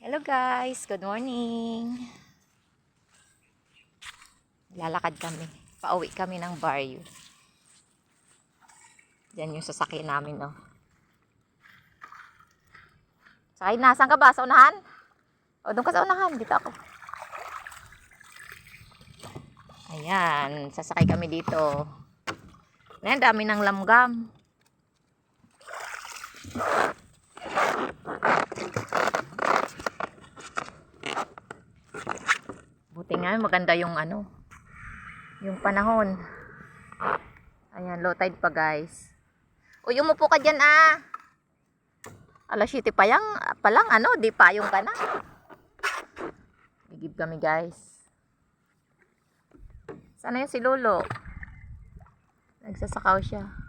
Hello guys, good morning. Lalakad kami. Pauwi kami ng baryo. Diyan yung sasakyan namin, no. Sakay na. Saan ka ba? Sa unahan? O, doon ka sa unahan. Dito ako. Ayan, sasakay kami dito. Ayan, dami ng langgam. Buti nga, maganda yung yung panahon. Ayan, low tide pa guys. Uy, umupo ka dyan Alas 7 pa lang, di payong ka na. Igib kami guys. Sana yung si Lolo? Nagsasakaw siya.